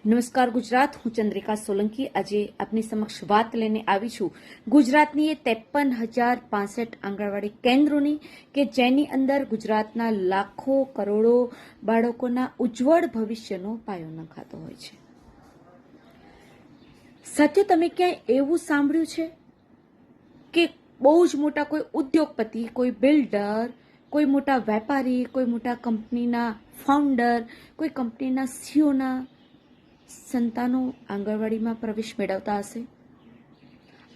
નમસ્કાર ગુજરાત, હું ચંદ્રિકા સોલંકી આજે આપની સમક્ષ વાત લઈને આવી છું ગુજરાતની એ 53,065 આંગણવાડી કેન્દ્રોની કે જેની અંદર ગુજરાતના લાખો કરોડો બાળકોના ઉજ્જવળ ભવિષ્યનો પાયો નખાતો હોય છે. સાથે તમે ક્યાંય એવું સાંભળ્યું છે કે બહુ જ મોટા કોઈ ઉદ્યોગપતિ, કોઈ બિલ્ડર, કોઈ મોટા વેપારી, કોઈ મોટા કંપનીના ફાઉન્ડર, કોઈ કંપનીના સીઈઓના સંતાનો આંગણવાડીમાં પ્રવેશ મેળવતા હશે?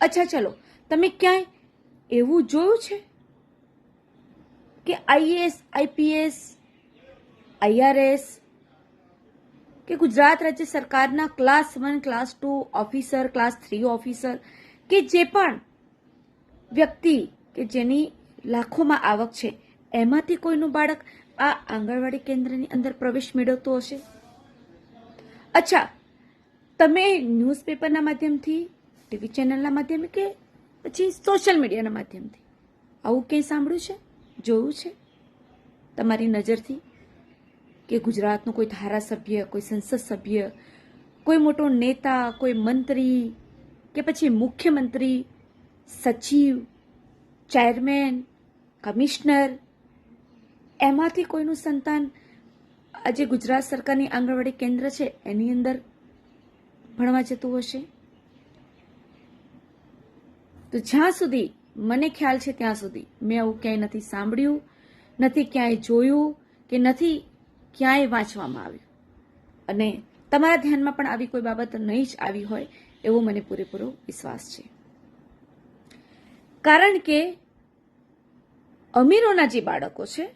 અચ્છા, ચલો, તમે ક્યાંય એવું જોયું છે કે આઈએએસ, આઈપીએસ, આઈઆરએસ કે ગુજરાત રાજ્ય સરકારના class 1, class 2 officer, class 3 officer કે જે પણ વ્યક્તિ કે જેની લાખોમાં આવક છે એમાંથી કોઈનું બાળક આ આંગણવાડી કેન્દ્રની અંદર પ્રવેશ મેળવતું હશે? અચ્છા, તમે ન્યૂઝપેપરના માધ્યમથી, ટીવી ચેનલના માધ્યમથી કે પછી સોશિયલ મીડિયાના માધ્યમથી આવું ક્યાંય સાંભળ્યું છે, જોયું છે તમારી નજરથી કે ગુજરાતનો કોઈ ધારાસભ્ય, કોઈ સંસદ સભ્ય, કોઈ મોટો નેતા, કોઈ મંત્રી કે પછી મુખ્યમંત્રી, સચિવ, ચેરમેન, કમિશનર એમાંથી કોઈનું સંતાન આજે ગુજરાત સરકારની આંગણવાડી કેન્દ્ર છે એની અંદર ભણવા જતું હશે? તો જ્યાં સુધી મને ખ્યાલ છે ત્યાં સુધી મેં આવું ક્યાંય નથી સાંભળ્યું, નથી ક્યાંય જોયું કે નથી ક્યાંય વાંચવામાં આવ્યું, અને તમારા ધ્યાનમાં પણ આવી કોઈ બાબત નહીં જ આવી હોય એવો મને પૂરેપૂરો વિશ્વાસ છે. કારણ કે અમીરોના જે બાળકો છે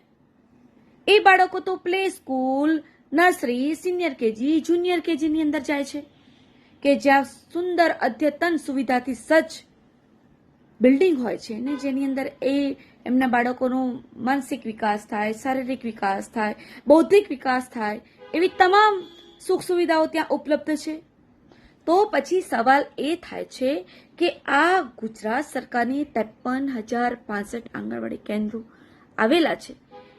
એ બાળકો તો play school, nursery, senior KG, junior કેજીની અંદર જાય છે કે જ્યાં સુંદર અદ્યતન સુવિધાથી સજ્જ બિલ્ડિંગ હોય છે ને જેની અંદર એમના બાળકોનો માનસિક વિકાસ થાય, શારીરિક વિકાસ થાય, બૌદ્ધિક વિકાસ થાય, એવી તમામ સુખ સુવિધાઓ ત્યાં ઉપલબ્ધ છે. તો પછી સવાલ એ થાય છે કે આ ગુજરાત સરકારની 53,065 આંગણવાડી કેન્દ્રો આવેલા છે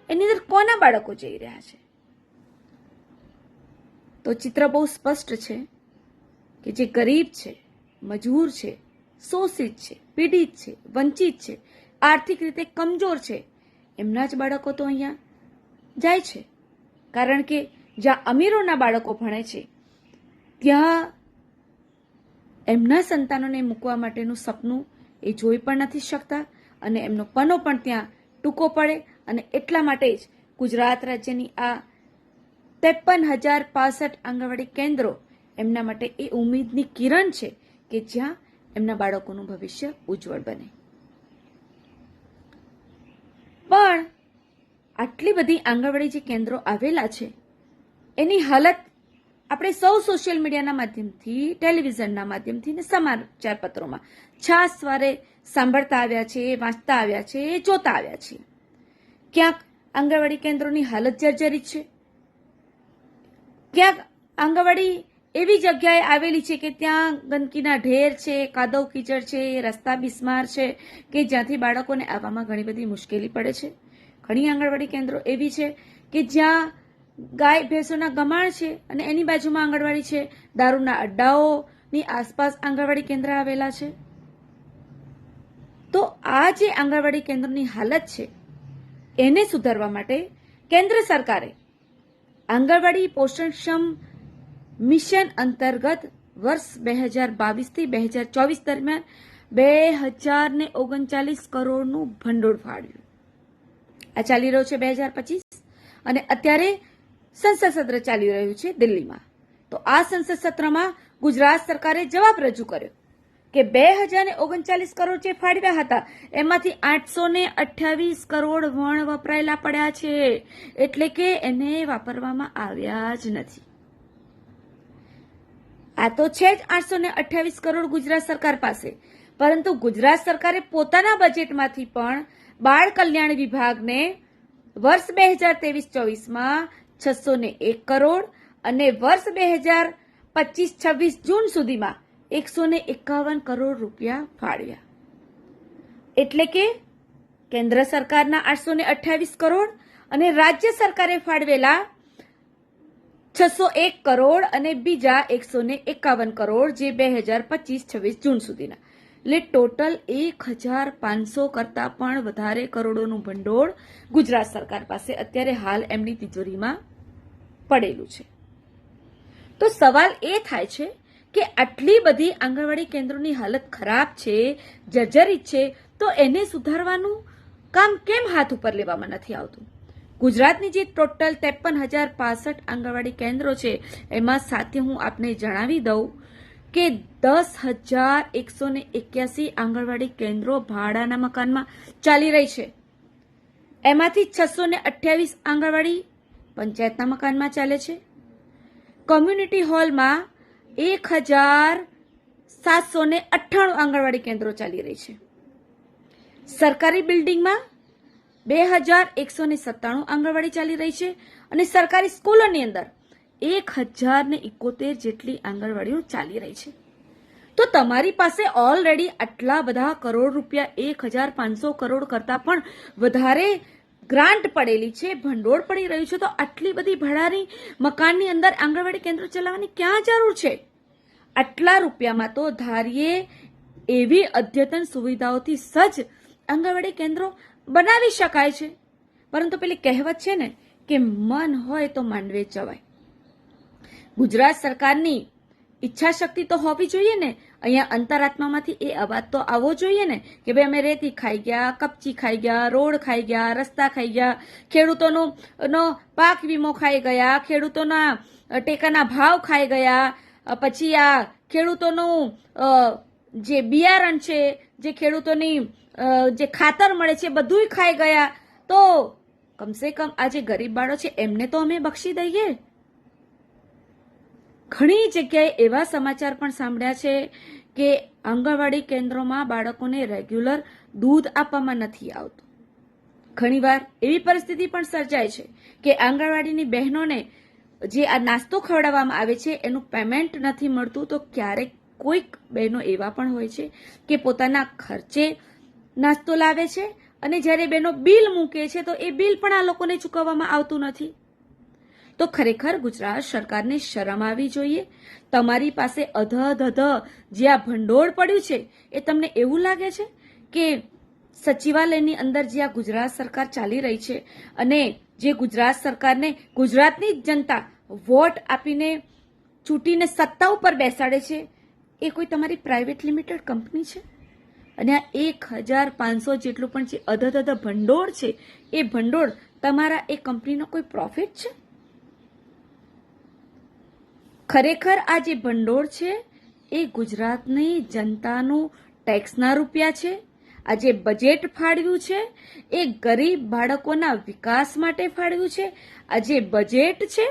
એની અંદર કોના બાળકો જઈ રહ્યા છે? તો ચિત્ર બહુ સ્પષ્ટ છે કે જે ગરીબ છે, મજૂર છે, શોષિત છે, પીડિત છે, વંચિત છે, આર્થિક રીતે કમજોર છે એમના જ બાળકો તો અહીંયા જાય છે. કારણ કે જ્યાં અમીરોના બાળકો ભણે છે ત્યાં એમના સંતાનોને મૂકવા માટેનું સપનું એ જોઈ પણ નથી શકતા અને એમનો પનો પણ ત્યાં ટૂંકો પડે, અને એટલા માટે જ ગુજરાત રાજ્યની આ 53,065 આંગણવાડી કેન્દ્રો એમના માટે એ ઉમ્મીદની કિરણ છે કે જ્યાં એમના બાળકોનું ભવિષ્ય ઉજ્જવળ બને. પણ આટલી બધી આંગણવાડી જે કેન્દ્રો આવેલા છે એની હાલત આપણે સૌ સોશિયલ મીડિયાના માધ્યમથી, ટેલિવિઝનના માધ્યમથી ને સમાચાર પત્રોમાં છાસવારે સાંભળતા આવ્યા છે, વાંચતા આવ્યા છે, જોતા આવ્યા છે. ક્યાંક આંગણવાડી કેન્દ્રોની હાલત જર્જરિત છે, ક્યાંક આંગણવાડી એવી જગ્યાએ આવેલી છે કે ત્યાં ગંદકીના ઢેર છે, કાદવ કીચડ છે, રસ્તા બિસ્માર છે કે જ્યાંથી બાળકોને આવવામાં ઘણી બધી મુશ્કેલી પડે છે. ઘણી આંગણવાડી કેન્દ્રો એવી છે કે જ્યાં ગાય ભેંસોના ગમાણ છે અને એની બાજુમાં આંગણવાડી છે, દારૂના અડ્ડાઓની આસપાસ આંગણવાડી કેન્દ્ર આવેલા છે. તો આ જે આંગણવાડી કેન્દ્રની હાલત છે એને સુધારવા માટે કેન્દ્ર સરકારે આંગણવાડી પોષણક્ષમ મિશન અંતર્ગત વર્ષ 2022 થી 2024 દરમિયાન 2,039 કરોડનું ભંડોળ ફાળવ્યું. આ ચાલી રહ્યો છે 2025 અને અત્યારે સંસદ સત્ર ચાલી રહ્યું છે દિલ્હીમાં. તો આ સંસદ સત્રમાં ગુજરાત સરકારે જવાબ રજૂ કર્યો કે 2,039 કરોડ જે ફાળવ્યા હતા એમાંથી 828 કરોડ વણ વપરાયેલા પડ્યા છે, એટલે કે એને વાપરવામાં આવ્યા જ નથી. આ તો છે જ 828 કરોડ ગુજરાત સરકાર પાસે, પરંતુ ગુજરાત સરકારે પોતાના બજેટમાંથી પણ બાળ કલ્યાણ વિભાગને વર્ષ 2023-24માં 601 કરોડ અને વર્ષ 2025-26 જૂન સુધીમાં 151 કરોડ રૂપિયા ફાળવ્યા. એટલે કે કેન્દ્ર સરકારના 828 કરોડ અને રાજ્ય સરકારે ફાળવેલા 601 કરોડ અને બીજા 151 કરોડ, જે 2025-26 જૂન સુધીના. એટલે ટોટલ 1500 કરતા પણ વધારે કરોડોનું ભંડોળ ગુજરાત સરકાર પાસે અત્યારે હાલ એમની તિજોરીમાં પડેલું છે. તો સવાલ એ થાય છે કે આટલી બધી આંગણવાડી કેન્દ્રોની હાલત ખરાબ છે, જર્જરિત છે, તો એને સુધારવાનું કામ કેમ હાથ ઉપર લેવામાં નથી આવતું? ગુજરાતની જે ટોટલ 53,065 આંગણવાડી કેન્દ્રો છે, એમાં સાથે હું આપને જણાવી દઉં કે 10,181 આંગણવાડી કેન્દ્રો ભાડાના મકાનમાં ચાલી રહી છે. એમાંથી 628 આંગણવાડી પંચાયતના મકાનમાં ચાલે છે. કોમ્યુનિટી હોલમાં 1,798 આંગણવાડી કેન્દ્રો ચાલી રહી છે. સરકારી બિલ્ડિંગમાં 2,197 આંગણવાડી ચાલી રહી છે અને સરકારી સ્કૂલોની અંદર 1,071 જેટલી આંગણવાડીઓ ચાલી રહી છે. તો તમારી પાસે ઓલરેડી આટલા બધા કરોડ રૂપિયા, 1,500 કરોડ કરતા પણ વધારે ગ્રાન્ટ પડેલી છે, ભંડોળ પડી રહ્યું છે, તો આટલી બધી ભાડાની મકાનની અંદર આંગણવાડી કેન્દ્રો ચલાવવાની ક્યાં જરૂર છે? આટલા રૂપિયામાં તો ધારીએ એવી અદ્યતન સુવિધાઓથી સજ્જ આંગણવાડી કેન્દ્રો બનાવી શકાય છે. પરંતુ પેલી કહેવત છે ને કે મન હોય તો માંડવે જવાય. ગુજરાત સરકારની ઈચ્છા શક્તિ તો હોવી જોઈએ ને. અહીંયા અંતરાત્મામાંથી એ અવાજ તો આવવો જોઈએ ને કે ભાઈ અમે રેતી ખાઈ ગયા, કપચી ખાઈ ગયા, રોડ ખાઈ ગયા, રસ્તા ખાઈ ગયા, ખેડૂતોનો પાક વીમો ખાઈ ગયા, ખેડૂતોના ટેકાના ભાવ ખાઈ ગયા, પછી આ ખેડૂતોનું જે બિયારણ છે, જે ખેડૂતોની જે ખાતર મળે છે, બધુંય ખાઈ ગયા. તો કમસે કમ આ જે ગરીબ બાળો છે એમને તો અમે બક્ષી દઈએ. ઘણી જગ્યાએ એવા સમાચાર પણ સાંભળ્યા છે કે આંગણવાડી કેન્દ્રોમાં બાળકોને રેગ્યુલર દૂધ આપવામાં નથી આવતું. ઘણીવાર એવી પરિસ્થિતિ પણ સર્જાય છે કે આંગણવાડીની બહેનોને જે આ નાસ્તો ખવડાવવામાં આવે છે એનું પેમેન્ટ નથી મળતું. તો ક્યારેક કોઈક બહેનો એવા પણ હોય છે કે પોતાના ખર્ચે નાસ્તો લાવે છે અને જ્યારે બહેનો બિલ મૂકે છે તો એ બિલ પણ આ લોકોને ચૂકવવામાં આવતું નથી. તો ખરેખર ગુજરાત સરકારને શરમ આવી જોઈએ. તમારી પાસે અધધ જે આ ભંડોળ પડ્યું છે એ તમને એવું લાગે છે કે સચિવાલયની અંદર જે આ ગુજરાત સરકાર ચાલી રહી છે અને જે ગુજરાત સરકારને ગુજરાતની જનતા વોટ આપીને ચૂંટીને સત્તા ઉપર બેસાડે છે, એ કોઈ તમારી પ્રાઇવેટ લિમિટેડ કંપની છે? અને આ 1,500 જેટલું પણ જે અધધ ભંડોળ છે એ ભંડોળ તમારા એ કંપનીનો કોઈ પ્રોફિટ છે? ખરેખર આ જે ભંડોળ છે એ ગુજરાતની જનતાનું ટેક્સના રૂપિયા છે. આ જે બજેટ ફાળવ્યું છે એ ગરીબ બાળકોના વિકાસ માટે ફાળવ્યું છે. આ જે બજેટ છે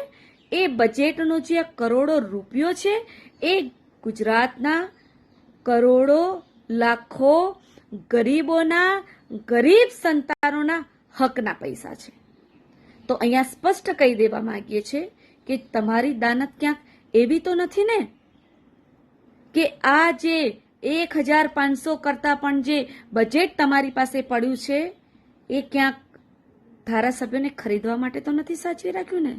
એ બજેટનો જે કરોડો રૂપિયો છે એ ગુજરાતના કરોડો લાખો ગરીબોના, ગરીબ સંતાનોના હકના પૈસા છે. તો અહીંયા સ્પષ્ટ કહી દેવા માંગીએ છીએ કે તમારી દાનત ક્યાંક એવી તો નથી ને કે આ જે 1,500 કરતા પણ જે બજેટ તમારી પાસે પડ્યું છે એ ક્યાંક ધારાસભ્યોને ખરીદવા માટે તો નથી સાચવી રાખ્યું ને?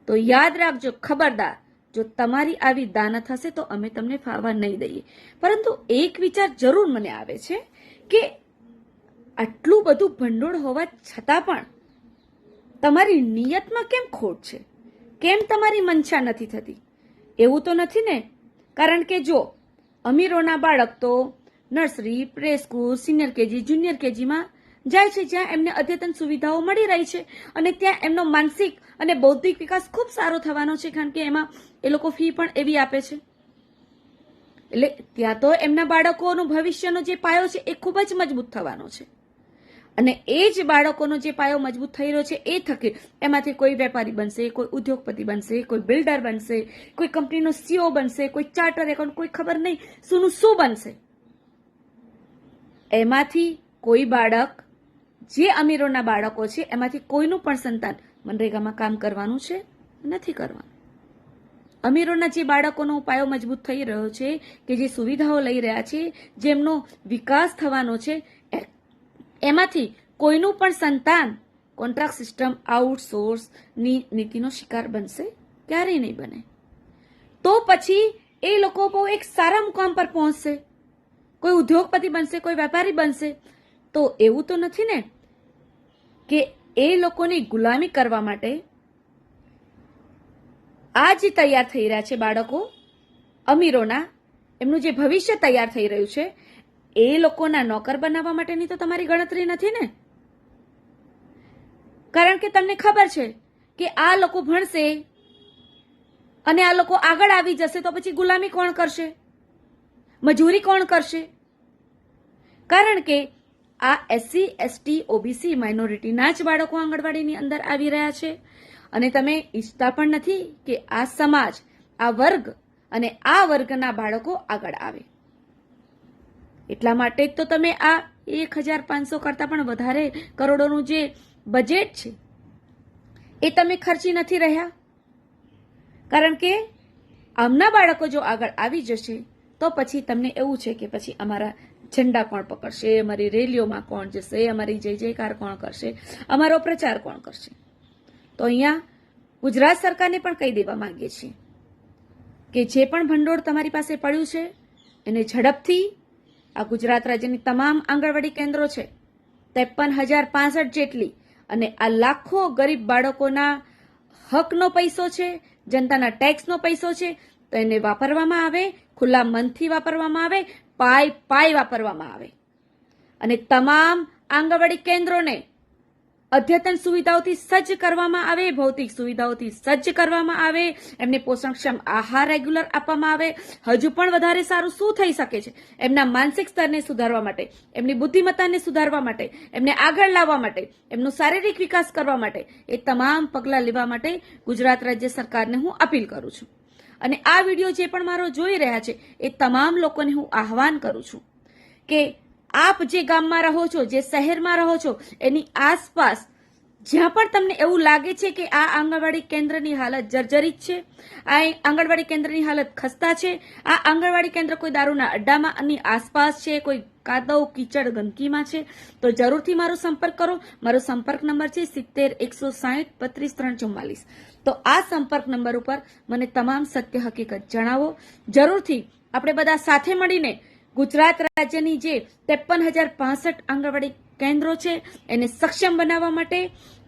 તો યાદ રાખજો, ખબરદાર, જો તમારી આવી દાનત હશે તો અમે તમને ફાવા નહીં દઈએ. પરંતુ એક વિચાર જરૂર મને આવે છે કે આટલું બધું ભંડોળ હોવા છતાં પણ તમારી નિયતમાં કેમ ખોટ છે? કેમ તમારી મનસા નથી થતી? એવું તો નથી ને? કારણ કે જો અમીરોના બાળક તો નર્સરી, પ્રે સ્કૂલ, સિનિયર કેજી, જુનિયર કેજીમાં જાય છે જ્યાં એમને અદ્યતન સુવિધાઓ મળી રહી છે અને ત્યાં એમનો માનસિક અને બૌદ્ધિક વિકાસ ખૂબ સારો થવાનો છે, કારણ કે એમાં એ લોકો ફી પણ એવી આપે છે. એટલે ત્યાં તો એમના બાળકોનું ભવિષ્યનો જે પાયો છે એ ખૂબ જ મજબૂત થવાનો છે. અને એ જ બાળકોનો જે પાયો મજબૂત થઈ રહ્યો છે એ થકી એમાંથી કોઈ વેપારી બનશે, કોઈ ઉદ્યોગપતિ બનશે, કોઈ બિલ્ડર બનશે, કોઈ કંપનીનો સીઓ બનશે, કોઈ ચાર્ટર એકાઉન્ટ, કોઈ ખબર નહીં શું બનશે. એમાંથી કોઈ બાળક, જે અમીરોના બાળકો છે એમાંથી કોઈનું પણ સંતાન મનરેગામાં કામ કરવાનું છે? નથી કરવાનું. અમીરોના જે બાળકોનો પાયો મજબૂત થઈ રહ્યો છે, કે જે સુવિધાઓ લઈ રહ્યા છે, જેમનો વિકાસ થવાનો છે, એમાંથી કોઈનું પણ સંતાન કોન્ટ્રાક્ટ સિસ્ટમ આઉટસોર્સની નીતિનો શિકાર બનશે? ક્યારેય નહીં બને. તો પછી એ લોકો બહુ એક સારા મુકામ પર પહોંચશે, કોઈ ઉદ્યોગપતિ બનશે, કોઈ વેપારી બનશે. તો એવું તો નથી ને કે એ લોકોની ગુલામી કરવા માટે આ જે તૈયાર થઈ રહ્યા છે બાળકો અમીરોના, એમનું જે ભવિષ્ય તૈયાર થઈ રહ્યું છે, એ લોકોના નોકર બનાવવા માટેની તો તમારી ગણતરી નથી ને. કારણ કે તમને ખબર છે કે આ લોકો ભણશે અને આ લોકો આગળ આવી જશે તો પછી ગુલામી કોણ કરશે, મજૂરી કોણ કરશે? કારણ કે આ SC ST OBC માઇનોરિટીના જ બાળકો આંગણવાડીની અંદર આવી રહ્યા છે અને તમે ઈચ્છતા પણ નથી કે આ સમાજ, આ વર્ગ અને આ વર્ગના બાળકો આગળ આવે. એટલા માટે જ તો તમે આ 1500 કરતા પણ વધારે કરોડોનું જે બજેટ છે એ તમે ખર્ચી નથી રહ્યા. કારણ કે આમના બાળકો જો આગળ આવી જશે તો પછી તમને એવું છે કે પછી અમારા ઝંડા કોણ પકડશે, અમારી રેલીઓમાં કોણ જશે, અમારી જય જયકાર કોણ કરશે, અમારો પ્રચાર કોણ કરશે. તો અહીંયા ગુજરાત સરકારને પણ કહી દેવા માંગીએ છીએ કે જે પણ ભંડોળ તમારી પાસે પડ્યું છે એને ઝડપથી આ ગુજરાત રાજ્યની તમામ આંગણવાડી કેન્દ્રો છે, 53,065 જેટલી, અને આ લાખો ગરીબ બાળકોના હકનો પૈસો છે, જનતાના ટેક્સનો પૈસો છે, તો એને વાપરવામાં આવે, ખુલ્લા મનથી વાપરવામાં આવે, પાય વાપરવામાં આવે અને તમામ આંગણવાડી કેન્દ્રોને અદ્યતન સુવિધાઓથી સજ્જ કરવામાં આવે, ભૌતિક સુવિધાઓથી સજ્જ કરવામાં આવે, એમને પોષણક્ષમ આહાર રેગ્યુલર આપવામાં આવે. હજુ પણ વધારે સારું શું થઈ શકે છે? એમના માનસિક સ્તરને સુધારવા માટે, એમની બુદ્ધિમત્તાને સુધારવા માટે, એમને આગળ લાવવા માટે, એમનો શારીરિક વિકાસ કરવા માટે એ તમામ પગલાં લેવા માટે ગુજરાત રાજ્ય સરકારને હું અપીલ કરું છું. અને આ વિડીયો જે પણ મારો જોઈ રહ્યા છે એ તમામ લોકોને હું આહવાન કરું છું કે આપ જે ગામમાં રહો છો, જે શહેરમાં રહો છો, એની આસપાસ જ્યાં પણ તમને એવું લાગે છે કે આ આંગણવાડી કેન્દ્રની હાલત જર્જરિત છે, આ આંગણવાડી કેન્દ્રની હાલત ખસ્તા છે, આ આંગણવાડી કેન્દ્ર કોઈ દારૂના અડ્ડામાં અને આસપાસ છે, કોઈ કાદવ કીચડ ગંદકીમાં છે, તો જરૂરથી મારો સંપર્ક કરો. મારો સંપર્ક નંબર છે 70 160 32 344. તો આ સંપર્ક નંબર ઉપર મને તમામ સત્ય હકીકત જણાવો. જરૂરથી આપણે બધા સાથે મળીને ગુજરાત રાજ્યની જે 53,065 આંગણવાડી કેન્દ્રો છે એને સક્ષમ બનાવવા માટે,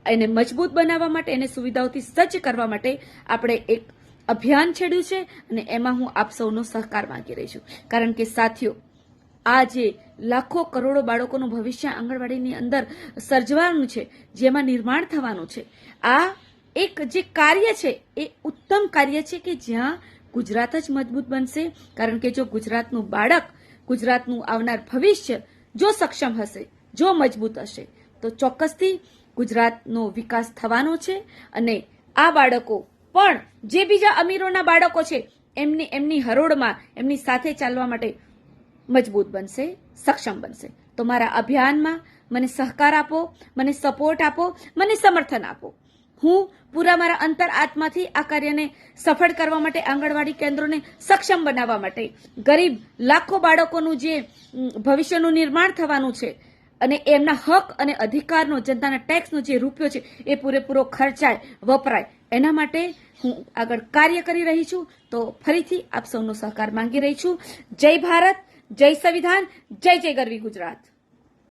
એને મજબૂત બનાવવા માટે, એને સુવિધાઓથી સજ્જ કરવા માટે આપણે એક અભિયાન છેડ્યું છે અને એમાં હું આપ સૌનો સહકાર માંગી રહી છું. કારણ કે સાથીઓ, આ જે લાખો કરોડો બાળકોનું ભવિષ્ય આંગણવાડીની અંદર સર્જવાનું છે, જેમાં નિર્માણ થવાનું છે, આ એક જે કાર્ય છે એ ઉત્તમ કાર્ય છે કે જ્યાં ગુજરાત જ મજબૂત બનશે. કારણ કે જો ગુજરાતનું બાળક, ગુજરાતનું આવનાર ભવિષ્ય જો સક્ષમ હશે, જો મજબૂત હશે, તો ચોક્કસથી ગુજરાતનો વિકાસ થવાનો છે અને આ બાળકો પણ જે બીજા અમીરોના બાળકો છે એમની હરોળમાં એમની સાથે ચાલવા માટે મજબૂત બનશે, સક્ષમ બનશે. તો મારા અભિયાનમાં મને સહકાર આપો, મને સપોર્ટ આપો, મને સમર્થન આપો. હું પૂરા મારા અંતર આત્માથી આ કાર્યને સફળ કરવા માટે, આંગણવાડી કેન્દ્રોને સક્ષમ બનાવવા માટે, ગરીબ લાખો બાળકોનું જે ભવિષ્યનું નિર્માણ થવાનું છે અને એમના હક અને અધિકારનો, જનતાના ટેક્સનો જે રૂપિયો છે એ પૂરેપૂરો ખર્ચાય, વપરાય, એના માટે હું આગળ કાર્ય કરી રહી છું. તો ફરીથી આપ સૌનો સહકાર માંગી રહી છું. જય ભારત, જય સંવિધાન, જય જય ગરવી ગુજરાત.